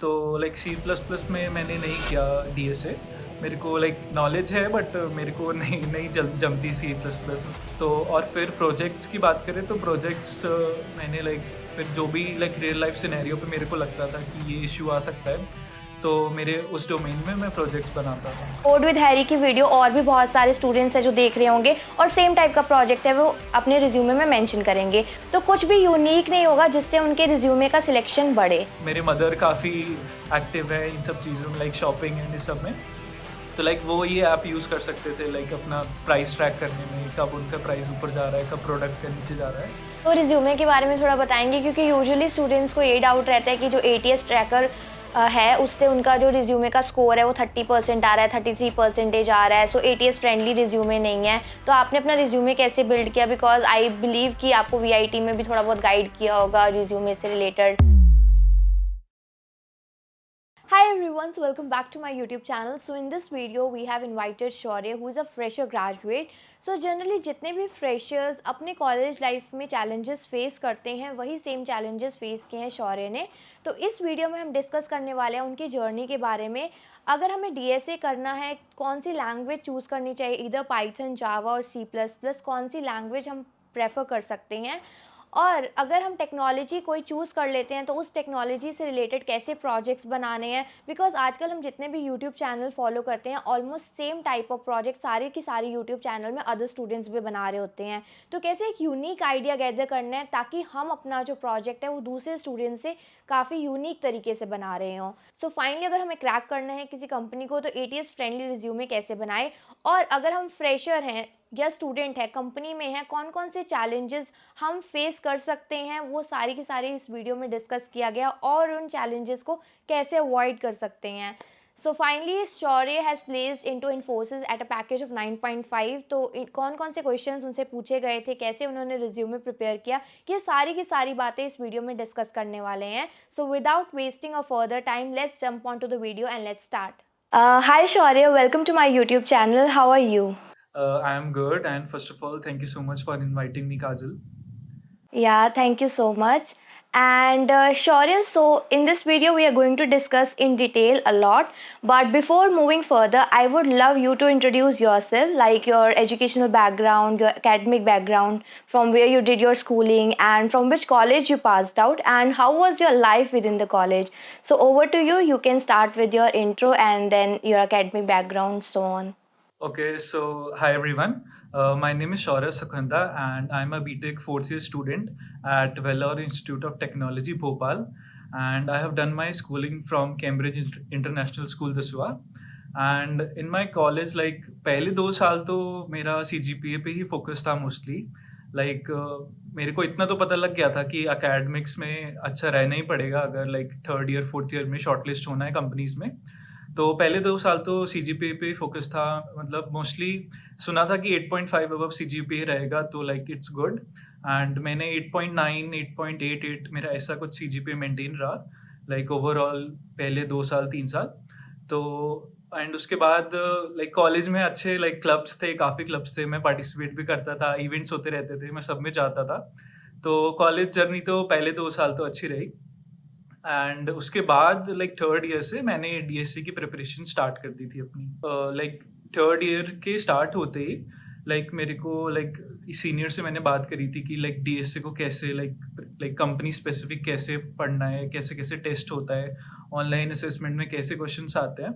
तो लाइक सी plus plus में मैंने नहीं किया डीएसए। मेरे को लाइक नॉलेज है बट मेरे को नहीं नहीं जमती सी प्लस प्लस। तो और फिर प्रोजेक्ट्स की बात करें तो प्रोजेक्ट्स मैंने लाइक फिर जो भी लाइक रियल लाइफ सिनेरियो पे मेरे को लगता था कि ये इशू आ सकता है, तो मेरे उस डोमेन में मैं प्रोजेक्ट्स बनाता था। कोड विद हैरी की वीडियो और भी बहुत सारे स्टूडेंट्स हैं जो देख रहे होंगे और सेम टाइप का प्रोजेक्ट है वो अपने रिज्यूमे में मेंशन करेंगे, तो कुछ भी यूनिक नहीं होगा जिससे उनके रिज्यूमे का सिलेक्शन बढ़े। मेरे मदर काफ़ी एक्टिव है इन सब चीज़ों में, लाइक शॉपिंग एंड इस सब में। तो लाइक वो ये ऐप यूज़ कर सकते थे लाइक अपना प्राइस ट्रैक करने में, कब उनका प्राइस ऊपर जा रहा है, कब प्रोडक्ट का नीचे जा रहा है। तो रिज्यूमे के बारे में थोड़ा बताएंगे, क्योंकि यूजुअली स्टूडेंट्स को ये डाउट रहता है कि जो एटीएस ट्रैकर है उससे उनका जो रिज्यूमे का स्कोर है वो 30% आ रहा है, 33% आ रहा है, सो एटीएस फ्रेंडली रिज्यूमे नहीं है। तो आपने अपना रिज्यूमे कैसे बिल्ड किया? बिकॉज आई बिलीव कि आपको वीआईटी में भी थोड़ा बहुत गाइड किया होगा रिज्यूमे से related. Hi everyone, so welcome back to my YouTube channel. So in this video we have invited Shaurya, who is a fresher graduate. So generally जितने भी freshers अपने college life में challenges face करते हैं वही same challenges face किए हैं शौर्य ने। तो इस वीडियो में हम डिस्कस करने वाले हैं उनकी जर्नी के बारे में। अगर हमें डीएसए करना है कौन सी लैंग्वेज चूज़ करनी चाहिए, इधर पाइथन, जावा और सी प्लस प्लस, कौन सी लैंग्वेज हम प्रेफर कर सकते हैं, और अगर हम टेक्नोलॉजी कोई चूज़ कर लेते हैं तो उस टेक्नोलॉजी से रिलेटेड कैसे प्रोजेक्ट्स बनाने हैं। बिकॉज आजकल हम जितने भी यूट्यूब चैनल फॉलो करते हैं almost same type of project सारे की सारी यूट्यूब चैनल में अदर स्टूडेंट्स भी बना रहे होते हैं। तो कैसे एक यूनिक आइडिया गैदर करना है ताकि हम अपना जो प्रोजेक्ट है वो दूसरे स्टूडेंट से काफ़ी यूनिक तरीके से बना रहे हों। सो फाइनली अगर हमें क्रैक करना है किसी कंपनी को तो एटीएस फ्रेंडली रिज्यूमे कैसे बनाए, और अगर हम फ्रेशर हैं या स्टूडेंट है कंपनी में है कौन कौन से चैलेंजेस हम फेस कर सकते हैं, वो सारी की सारी इस वीडियो में डिस्कस किया गया और उन चैलेंजेस को कैसे अवॉइड कर सकते हैं। So finally Shaurya has placed into Infosys at a package of 9.5। तो कौन कौन से क्वेश्चंस उनसे पूछे गए थे, कैसे उन्होंने रिज्यूमे प्रिपेयर किया, ये सारी की सारी बातें इस वीडियो में डिस्कस करने वाले हैं। So without wasting a further time let's jump on to the video and let's start. Hi Shaurya, welcome to my YouTube channel, how are you? I am good, and first of all, thank you so much for inviting me, Kajal. Yeah, thank you so much. And Shaurya, so in this video we are going to discuss in detail a lot. But before moving further, I would love you to introduce yourself, like your educational background, your academic background, from where you did your schooling and from which college you passed out, and how was your life within the college. So over to you. You can start with your intro and then your academic background, so on. Okay, so hi everyone. My name is Shaurya Sukhanda, and I'm a BTech fourth year student at Vellore Institute of Technology, Bhopal. And I have done my schooling from Cambridge International School, Daswa. And in my college, like पहले 2 साल तो मेरा CGPA पे ही focus था mostly. Like मेरे को इतना तो पता लग गया था कि अकेडमिक्स में अच्छा रहना ही पड़ेगा अगर like third year fourth year में शॉर्टलिस्ट होना है कंपनीज में। तो पहले 2 साल तो सीजीपीए पे फोकस था, मतलब मोस्टली सुना था कि 8.5 अबव सीजीपीए रहेगा तो लाइक इट्स गुड। एंड मैंने 8.9 8.88 मेरा ऐसा कुछ सीजीपीए मेंटेन रहा लाइक ओवरऑल पहले 2 साल 3 साल। तो एंड उसके बाद लाइक कॉलेज में अच्छे लाइक क्लब्स थे, काफ़ी क्लब्स थे, मैं पार्टिसिपेट भी करता था, इवेंट्स होते रहते थे, मैं सब में जाता था। तो कॉलेज जर्नी तो पहले 2 साल तो अच्छी रही। एंड उसके बाद लाइक थर्ड ईयर से मैंने डीएससी की प्रिपरेशन स्टार्ट कर दी थी अपनी। लाइक थर्ड ईयर के स्टार्ट होते ही लाइक मेरे को लाइक सीनियर से मैंने बात करी थी कि लाइक डीएससी को कैसे लाइक कंपनी स्पेसिफिक कैसे पढ़ना है, कैसे कैसे टेस्ट होता है, ऑनलाइन असेसमेंट में कैसे क्वेश्चंस आते हैं।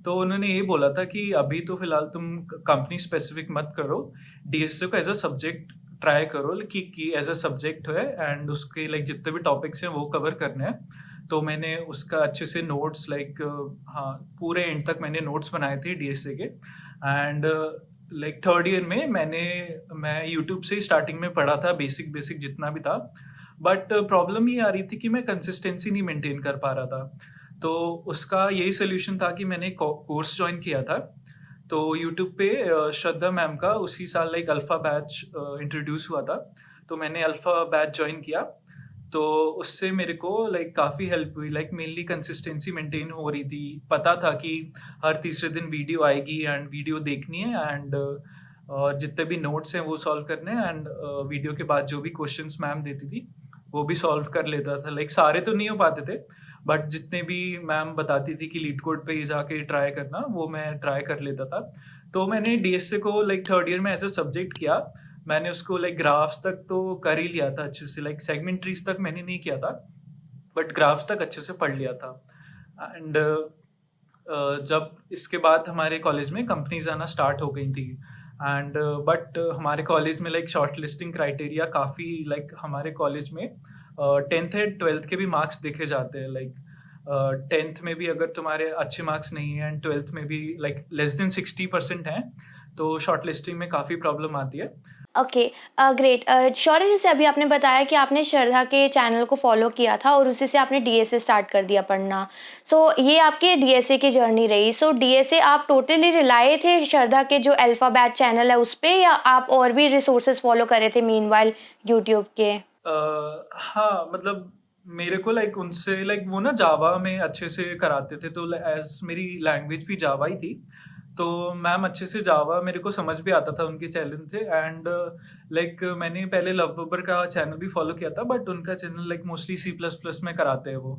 तो उन्होंने ये बोला था कि अभी तो फिलहाल तुम कंपनी स्पेसिफिक मत करो, डीएससी को एज अ सब्जेक्ट ट्राई करो कि एज अ सब्जेक्ट है एंड उसके लाइक जितने भी टॉपिक्स हैं वो कवर करने हैं। तो मैंने उसका अच्छे से नोट्स लाइक हाँ पूरे एंड तक मैंने नोट्स बनाए थे डीएसए के। एंड लाइक थर्ड ईयर में मैं यूट्यूब से ही स्टार्टिंग में पढ़ा था, बेसिक बेसिक जितना भी था। बट प्रॉब्लम ये आ रही थी कि मैं कंसिस्टेंसी नहीं मेंटेन कर पा रहा था। तो उसका यही सोल्यूशन था कि मैंने कोर्स ज्वाइन किया था। तो यूट्यूब पे श्रद्धा मैम का उसी साल लाइक अल्फ़ा बैच इंट्रोड्यूस हुआ था, तो मैंने अल्फ़ा बैच ज्वाइन किया। तो उससे मेरे को लाइक काफ़ी हेल्प हुई, लाइक मेनली कंसिस्टेंसी मेंटेन हो रही थी, पता था कि हर तीसरे दिन वीडियो आएगी एंड वीडियो देखनी है एंड और जितने भी नोट्स हैं वो सॉल्व करने हैं एंड वीडियो के बाद जो भी क्वेश्चंस मैम देती थी वो भी सॉल्व कर लेता था। लाइक सारे तो नहीं हो पाते थे बट जितने भी मैम बताती थी कि लीड कोड पे ही जाके ट्राई करना, वो मैं ट्राई कर लेता था। तो मैंने डीएसए को लाइक थर्ड ईयर में एज अ सब्जेक्ट किया। मैंने उसको लाइक ग्राफ्स तक तो कर ही लिया था अच्छे से, लाइक सेगमेंट ट्रीज तक मैंने नहीं किया था, बट ग्राफ्स तक अच्छे से पढ़ लिया था। एंड जब इसके बाद हमारे कॉलेज में कंपनीज आना स्टार्ट हो गई थी, एंड बट हमारे कॉलेज में लाइक शॉर्ट लिस्टिंग क्राइटेरिया काफ़ी, लाइक हमारे कॉलेज में 10th एंड 12th के भी मार्क्स देखे जाते हैं। लाइक 10th में भी अगर तुम्हारे अच्छे मार्क्स नहीं हैं एंड 12th में भी लाइक लेस देन 60% हैं, तो शॉर्ट लिस्टिंग में काफ़ी प्रॉब्लम आती है। Okay, great. शौर्य, जैसे अभी आपने बताया कि आपने श्रद्धा के चैनल को फॉलो किया था और उसी से आपने डीएसए स्टार्ट कर दिया पढ़ना। सो ये आपके डीएसए की जर्नी रही। सो डीएसए आप टोटली रिलाए थे श्रद्धा के जो अल्फा बैच चैनल है उस पे, या आप और भी रिसोर्सेज फॉलो कर रहे थे मीनवाइल यूट्यूब के? हाँ, मतलब मेरे को लाइक उनसे लाइक वो ना जावा में अच्छे से कराते थे, तो एज मेरी लैंग्वेज भी जावा ही थी, तो मैम अच्छे से जावा मेरे को समझ भी आता था उनके चैनल थे। एंड लाइक मैंने पहले लव बबर का चैनल भी फॉलो किया था, बट उनका channel like mostly C plus plus में कराते हैं वो।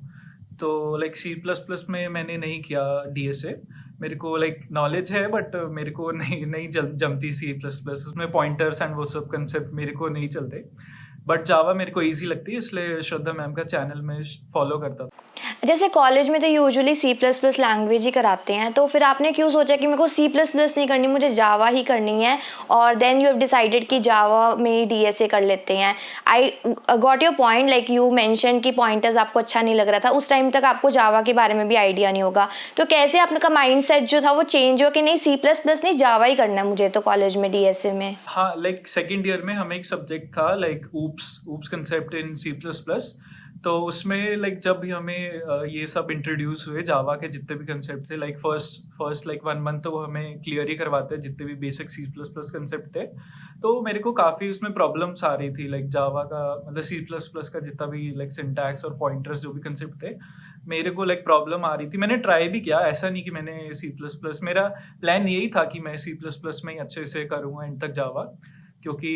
तो लाइक सी प्लस प्लस में मैंने नहीं किया डीएसए। मेरे को लाइक नॉलेज है, बट मेरे को नहीं नहीं जमती सी प्लस प्लस, उसमें पॉइंटर्स एंड वो सब कंसेप्ट मेरे को नहीं चलते। बट जावा मेरे को इजी लगती है, इसलिए श्रद्धा मैम का चैनल में फॉलो करता था। जैसे कॉलेज में तो usually C plus plus language ही कराते हैं, तो फिर आपने क्यों सोचा कि मेरे को सी प्लस प्लस नहीं करनी, मुझे जावा ही करनी है, और देन यू हैव डिसाइडेड कि जावा में ही डीएसए कर लेते हैं? I got your point, like you mention कि पॉइंटर्स आपको अच्छा नहीं लग रहा था उस टाइम तक, आपको जावा के बारे में भी आइडिया नहीं होगा, तो कैसे आपका माइंड सेट जो था वो चेंज हुआ कि नहीं सी प्लस प्लस नहीं, जावा ही करना है मुझे तो कॉलेज में डीएसए में? हाँ, लाइक सेकेंड ईयर में हमें एक सब्जेक्ट था like OOPS concept in C plus plus. तो उसमें लाइक जब भी हमें ये सब इंट्रोड्यूस हुए जावा के जितने भी कंसेप्ट थे, लाइक फर्स्ट लाइक 1 मंथ तो वो हमें क्लियर ही करवाते हैं जितने भी basic C plus plus concept थे। तो मेरे को काफ़ी उसमें प्रॉब्लम्स आ रही थी, लाइक जावा का मतलब सी प्लस प्लस का जितना भी लाइक सिंटैक्स और पॉइंटर्स जो भी कंसेप्ट थे, मेरे को लाइक प्रॉब्लम आ रही थी। मैंने ट्राई भी किया, ऐसा नहीं कि मैंने सी प्लस प्लस, मेरा प्लान यही था कि मैं सी प्लस प्लस में ही अच्छे से करूँगा एंड तक जावा, क्योंकि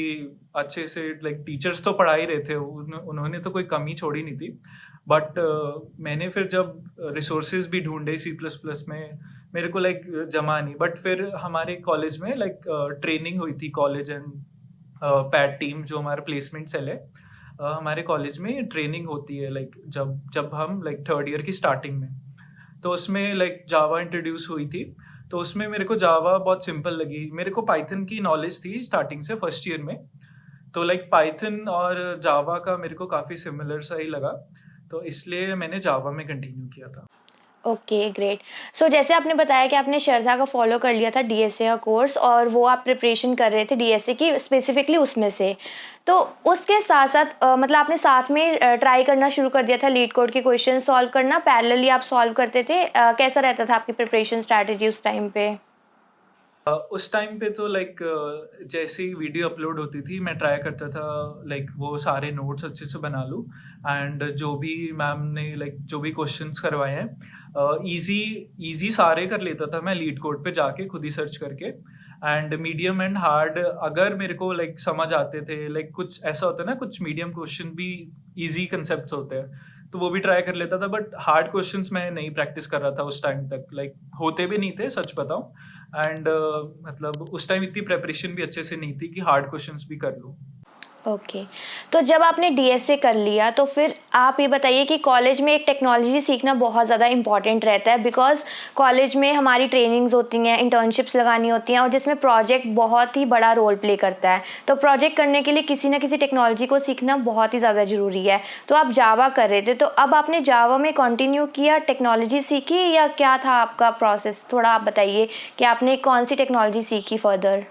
अच्छे से लाइक टीचर्स तो पढ़ा ही रहे थे, उन्होंने तो कोई कमी छोड़ी नहीं थी। बट मैंने फिर जब रिसोर्सेज भी ढूंढे सी प्लस प्लस में, मेरे को लाइक जमा नहीं। बट फिर हमारे कॉलेज में लाइक ट्रेनिंग हुई थी, कॉलेज एंड पैड टीम जो हमारा प्लेसमेंट सेल है, हमारे कॉलेज में ट्रेनिंग होती है लाइक जब जब हम लाइक थर्ड ईयर की स्टार्टिंग में, तो उसमें लाइक जावा इंट्रोड्यूस हुई थी। तो उसमें मेरे को जावा बहुत सिंपल लगी, मेरे को पाइथन की नॉलेज थी स्टार्टिंग से फर्स्ट ईयर में, तो लाइक पाइथन और जावा का मेरे को काफ़ी सिमिलर सा ही लगा, तो इसलिए मैंने जावा में कंटिन्यू किया था। Okay, great. सो जैसे आपने बताया कि आपने श्रद्धा का फॉलो कर लिया था डीएसए का कोर्स, और वो आप प्रिपरेशन कर रहे थे डीएसए की स्पेसिफिकली उसमें से, तो उसके साथ साथ मतलब आपने साथ में ट्राई करना शुरू कर दिया था लीड कोड के क्वेश्चन सॉल्व करना, पैरेलली आप सॉल्व करते थे? कैसा रहता था आपकी प्रिपरेशन स्ट्रैटेजी उस टाइम पे? उस टाइम पे तो लाइक जैसे ही वीडियो अपलोड होती थी मैं ट्राई करता था लाइक वो सारे नोट्स अच्छे से बना लूँ, एंड जो भी मैम ने लाइक जो भी क्वेश्चंस करवाए हैं इजी इजी सारे कर लेता था मैं लीड कोड पे जाके खुद ही सर्च करके। एंड मीडियम एंड हार्ड अगर मेरे को लाइक समझ आते थे, लाइक कुछ ऐसा होता है ना, कुछ मीडियम क्वेश्चन भी इजी कंसेप्ट होते हैं, तो वो भी ट्राई कर लेता था। बट हार्ड क्वेश्चंस मैं नहीं प्रैक्टिस कर रहा था उस टाइम तक, लाइक होते भी नहीं थे सच बताऊं। एंड मतलब उस टाइम इतनी प्रेपरेशन भी अच्छे से नहीं थी कि हार्ड क्वेश्चंस भी कर लूँ। ओके। तो जब आपने डीएसए कर लिया तो फिर आप ये बताइए कि कॉलेज में एक टेक्नोलॉजी सीखना बहुत ज़्यादा इम्पॉर्टेंट रहता है, बिकॉज़ कॉलेज में हमारी ट्रेनिंग्स होती हैं, इंटर्नशिप्स लगानी होती हैं, और जिसमें प्रोजेक्ट बहुत ही बड़ा रोल प्ले करता है। तो प्रोजेक्ट करने के लिए किसी न किसी टेक्नोलॉजी को सीखना बहुत ही ज़्यादा ज़रूरी है। तो आप जावा कर रहे थे, तो अब आपने जावा में कंटिन्यू किया, टेक्नोलॉजी सीखी, या क्या था आपका प्रोसेस? थोड़ा आप बताइए कि आपने कौन सी टेक्नोलॉजी सीखी फर्दर?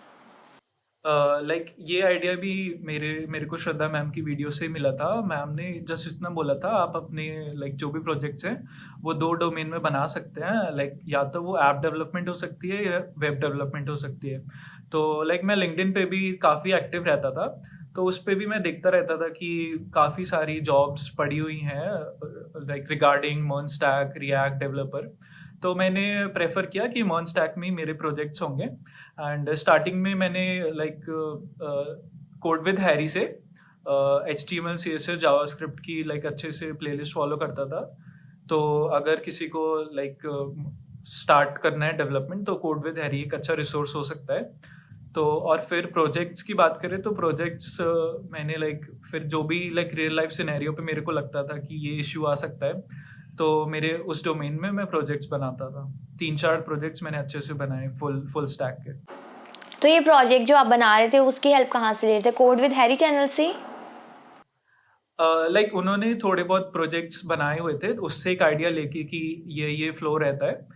लाइक ये आइडिया भी मेरे मेरे को श्रद्धा मैम की वीडियो से मिला था। मैम ने जस्ट इतना बोला था, आप अपने लाइक जो भी प्रोजेक्ट्स हैं वो 2 डोमेन में बना सकते हैं, लाइक या तो वो ऐप डेवलपमेंट हो सकती है या वेब डेवलपमेंट हो सकती है। तो लाइक मैं लिंक्डइन पे भी काफ़ी एक्टिव रहता था, तो उस पे भी मैं देखता रहता था कि काफ़ी सारी जॉब्स पड़ी हुई हैं like regarding MERN stack react developer. तो मैंने प्रेफर किया कि मर्न स्टैक में ही मेरे प्रोजेक्ट्स होंगे। एंड स्टार्टिंग में मैंने लाइक कोड विद हैरी से HTML CSS जावास्क्रिप्ट की लाइक अच्छे से प्लेलिस्ट फॉलो करता था। तो अगर किसी को लाइक स्टार्ट करना है डेवलपमेंट, तो कोड विद हैरी एक अच्छा रिसोर्स हो सकता है। तो और फिर प्रोजेक्ट्स की बात करें तो प्रोजेक्ट्स मैंने लाइक फिर जो भी लाइक रियल लाइफ सिनेरियो पे मेरे को लगता था कि ये इश्यू आ सकता है, तो मेरे उस डोमेन में मैं प्रोजेक्ट्स बनाता था। 3-4 प्रोजेक्ट्स मैंने अच्छे से बनाए फुल फुल स्टैक के। तो ये प्रोजेक्ट जो आप बना रहे थे उसकी हेल्प कहाँ से ले रहे थे? कोड विद हैरी चैनल से? लाइक उन्होंने थोड़े बहुत प्रोजेक्ट्स बनाए हुए थे, तो उससे एक आइडिया लेके कि ये फ्लो रहता है,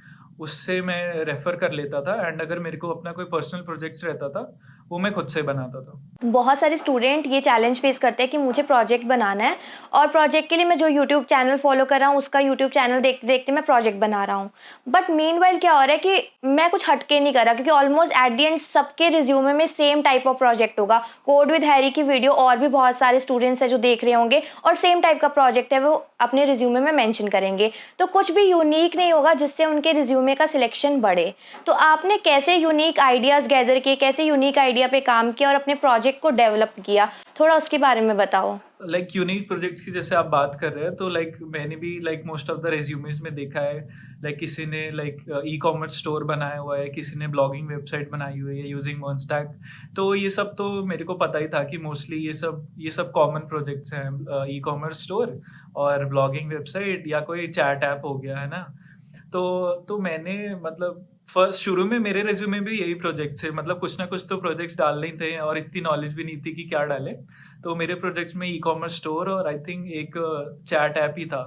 उससे मैं रेफ़र कर लेता था। एंड अगर मेरे को अपना कोई पर्सनल प्रोजेक्ट्स रहता था, वो मैं खुद से बनाता था। बहुत सारे स्टूडेंट ये चैलेंज फेस करते हैं कि मुझे प्रोजेक्ट बनाना है और प्रोजेक्ट के लिए मैं जो यूट्यूब चैनल फॉलो कर रहा हूँ उसका यूट्यूब चैनल देखते देखते मैं प्रोजेक्ट बना रहा हूँ। बट मीनवाइल क्या हो रहा है कि मैं कुछ हटके नहीं कर रहा, क्योंकि ऑलमोस्ट एट द एंड सबके रिज्यूमे में सेम टाइप ऑफ प्रोजेक्ट होगा। कोड विद हैरी की वीडियो और भी बहुत सारे स्टूडेंट्स हैं जो देख रहे होंगे और सेम टाइप का प्रोजेक्ट है वो अपने रिज्यूमे में मेंशन करेंगे, तो कुछ भी यूनिक नहीं होगा जिससे उनके रिज्यूमे का सिलेक्शन बढ़े। तो आपने कैसे यूनिक आइडियाज़ गैदर किए, कैसे यूनिक आइडिया पे काम किया और अपने प्रोजेक्ट को डेवलप किया, थोड़ा उसके बारे में बताओ। लाइक यूनिक प्रोजेक्ट्स की जैसे आप बात कर रहे हैं, तो लाइक मैंने भी like most of the resumes में देखा है, लाइक किसी ने लाइक ई कॉमर्स स्टोर बनाया हुआ है, किसी ने ब्लॉगिंग वेबसाइट बनाई हुई है यूजिंग मॉन्स्टैक। तो ये सब तो मेरे को पता ही था कि मोस्टली ये सब कॉमन प्रोजेक्ट्स हैं, ई कॉमर्स स्टोर और ब्लॉगिंग वेबसाइट या कोई चैट ऐप हो गया, है ना। तो मैंने मतलब फर्स्ट शुरू में मेरे रेज्यूमे भी यही प्रोजेक्ट्स है, मतलब कुछ ना कुछ तो प्रोजेक्ट्स डालने ही थे और इतनी नॉलेज भी नहीं थी कि क्या डालें। तो मेरे प्रोजेक्ट्स में ई कॉमर्स स्टोर और आई थिंक एक चैट ऐप ही था।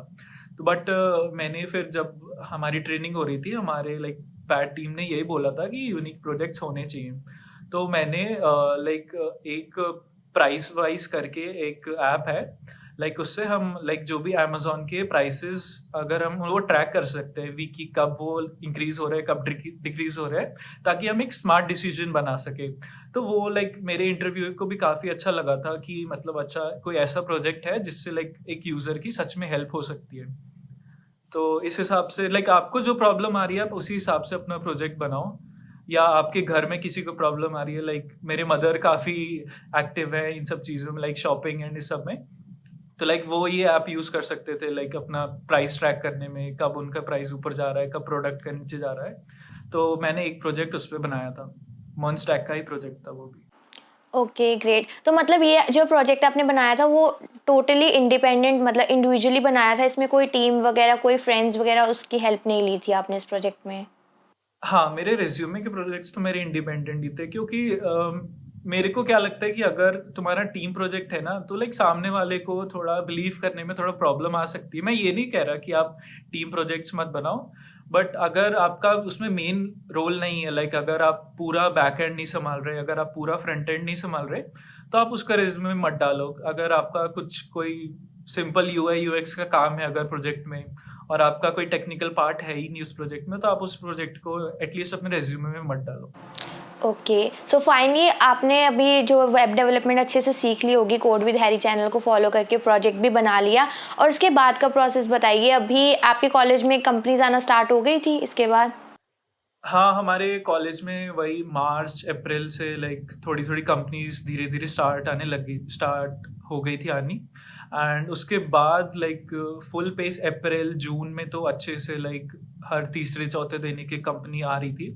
तो बट मैंने फिर जब हमारी ट्रेनिंग हो रही थी, हमारे लाइक पैट टीम ने यही बोला था कि यूनिक प्रोजेक्ट्स होने चाहिए। तो मैंने लाइक एक प्राइस वाइज करके एक ऐप है, लाइक उससे हम लाइक जो भी अमेज़न के प्राइसेस अगर हम वो ट्रैक कर सकते हैं वी कि कब वो इंक्रीज़ हो रहा है, कब डिक्रीज़ हो रहा है, ताकि हम एक स्मार्ट डिसीजन बना सकें। तो वो लाइक मेरे इंटरव्यू को भी काफ़ी अच्छा लगा था कि मतलब अच्छा कोई ऐसा प्रोजेक्ट है जिससे लाइक एक यूज़र की सच में हेल्प हो सकती है। तो इस हिसाब से लाइक आपको जो प्रॉब्लम आ रही है आप उसी हिसाब से अपना प्रोजेक्ट बनाओ, या आपके घर में किसी को प्रॉब्लम आ रही है, लाइक मेरे मदर काफ़ी एक्टिव है इन सब चीज़ों में, लाइक शॉपिंग एंड इस सब में। तो लाइक वो ये ऐप यूज़ कर सकते थे लाइक अपना प्राइस ट्रैक करने में, कब उनका प्राइस ऊपर जा रहा है, कब प्रोडक्ट का नीचे जा रहा है। तो मैंने एक प्रोजेक्ट उस पे बनाया था, मॉन्स्टैक का ही प्रोजेक्ट था वो भी। Okay, great. तो मतलब ये जो प्रोजेक्ट आपने बनाया था वो टोटली इंडिपेंडेंट, मतलब इंडिविजुअली बनाया था, इसमें कोई टीम वगैरह, कोई फ्रेंड्स वगैरह उसकी हेल्प नहीं ली थी आपने इस प्रोजेक्ट में? हाँ, मेरे रिज़्यूमे के प्रोजेक्ट्स तो मेरे इंडिपेंडेंट ही थे, क्योंकि मेरे को क्या लगता है कि अगर तुम्हारा टीम प्रोजेक्ट है ना, तो लाइक सामने वाले को थोड़ा बिलीव करने में थोड़ा प्रॉब्लम आ सकती है। मैं ये नहीं कह रहा कि आप टीम प्रोजेक्ट्स मत बनाओ, बट अगर आपका उसमें मेन रोल नहीं है, लाइक अगर आप पूरा बैक एंड नहीं सँभाल रहे, अगर आप पूरा फ्रंट एंड नहीं सँभाल रहे, तो आप उसका रिज़्यूमे में मत डालो। अगर आपका कुछ कोई सिंपल यूआई यूएक्स का काम है अगर प्रोजेक्ट में, और आपका कोई टेक्निकल पार्ट है ही नहीं उस प्रोजेक्ट में, तो आप उस प्रोजेक्ट को एटलीस्ट अपने रिज्यूमे में मत डालो। ओके, सो फाइनली आपने अभी जो वेब डेवलपमेंट अच्छे से सीख ली होगी, कोड विद हैरी चैनल को फॉलो करके प्रोजेक्ट भी बना लिया, और उसके बाद का प्रोसेस बताइए। अभी आपके कॉलेज में कंपनीज आना स्टार्ट हो गई थी इसके बाद? हाँ, हमारे कॉलेज में वही मार्च अप्रैल से लाइक थोड़ी-थोड़ी कंपनीज़ धीरे-धीरे स्टार्ट हो गई थी आनी। एंड उसके बाद लाइक फुल पेस अप्रैल जून में तो अच्छे से लाइक हर तीसरे चौथे दिन एक एक कंपनी आ रही थी।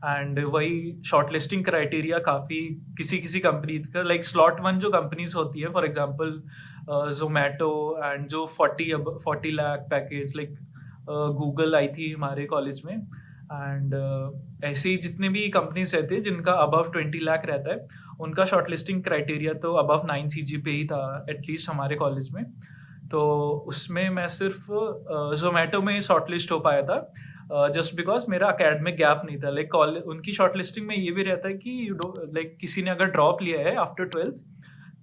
एंड वही शॉर्टलिस्टिंग क्राइटेरिया काफ़ी किसी-किसी कंपनी का लाइक स्लॉट 1 जो कंपनीज़ होती है, फॉर एग्ज़ाम्पल ज़ोमैटो, एंड जो 40 lakh package like Google I थी हमारे कॉलेज में। एंड ऐसे ही जितने भी कंपनीज रहते हैं जिनका अबव 20 लाख रहता है, उनका शॉर्टलिस्टिंग क्राइटेरिया तो अबव 9 सीजीपीए ही था एटलीस्ट हमारे कॉलेज में। तो उसमें मैं सिर्फ जोमेटो में शॉर्टलिस्ट हो पाया था, जस्ट बिकॉज मेरा अकेडमिक गैप नहीं था। लाइक कॉलेज उनकी शॉर्टलिस्टिंग में ये भी रहता है कि लाइक किसी ने अगर ड्रॉप लिया है आफ्टर 12th,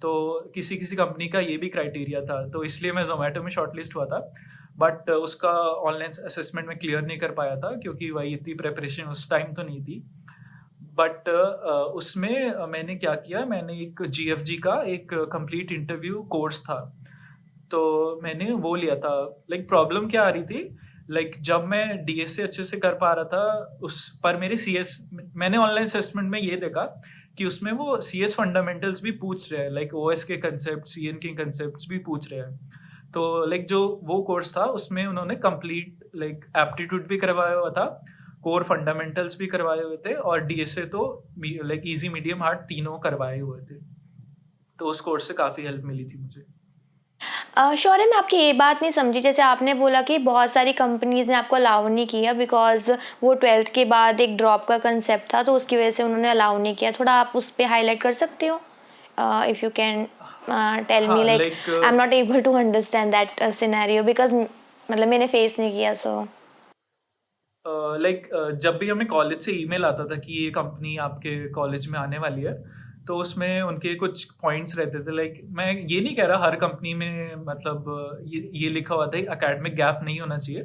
तो किसी किसी कंपनी का ये भी क्राइटेरिया था, तो इसलिए मैं जोमेटो में शॉर्टलिस्ट हुआ था। बट उसका ऑनलाइन असेसमेंट में क्लियर नहीं कर पाया था, क्योंकि वही इतनी प्रिपरेशन उस टाइम तो नहीं थी। बट उसमें मैंने क्या किया, मैंने एक जीएफजी का एक कंप्लीट इंटरव्यू कोर्स था, तो मैंने वो लिया था। लाइक प्रॉब्लम क्या आ रही थी, लाइक जब मैं डीएसए अच्छे से कर पा रहा था उस पर मेरे सीएस, मैंने ऑनलाइन असेसमेंट में ये देखा कि उसमें वो सीएस फंडामेंटल्स भी पूछ रहे हैं, लाइक ओएस के कंसेप्ट, सीएन के कंसेप्ट्स भी पूछ रहे हैं। तो लाइक जो वो कोर्स था उसमें उन्होंने कंप्लीट लाइक एप्टीट्यूड भी करवाया हुआ था, कोर फंडामेंटल्स भी करवाए हुए थे और डीएसए तो लाइक इजी मीडियम हार्ड तीनों करवाए हुए थे। तो उस कोर्स से काफ़ी हेल्प मिली थी मुझे। शौर्य, मैं आपकी ये बात नहीं समझी, जैसे आपने बोला कि बहुत सारी कंपनीज़ ने आपको अलाउ नहीं किया बिकॉज़ वो 12th के बाद एक ड्रॉप का कंसेप्ट था, तो उसकी वजह से उन्होंने अलाउ नहीं किया। थोड़ा आप उस पे हाइलाइट कर सकते हो? If you can tell me, हाँ, like like I am not able to understand that scenario because मतलब मैंने फेस नहीं किया, सो। जब भी हमें कॉलेज से ईमेल आता था कि ये कंपनी आपके कॉलेज में आने वाली है, तो उसमें उनके कुछ पॉइंट्स रहते थे। लाइक मैं ये नहीं कह रहा हर कंपनी में मतलब ये लिखा हुआ था एकेडमिक गैप नहीं होना चाहिए।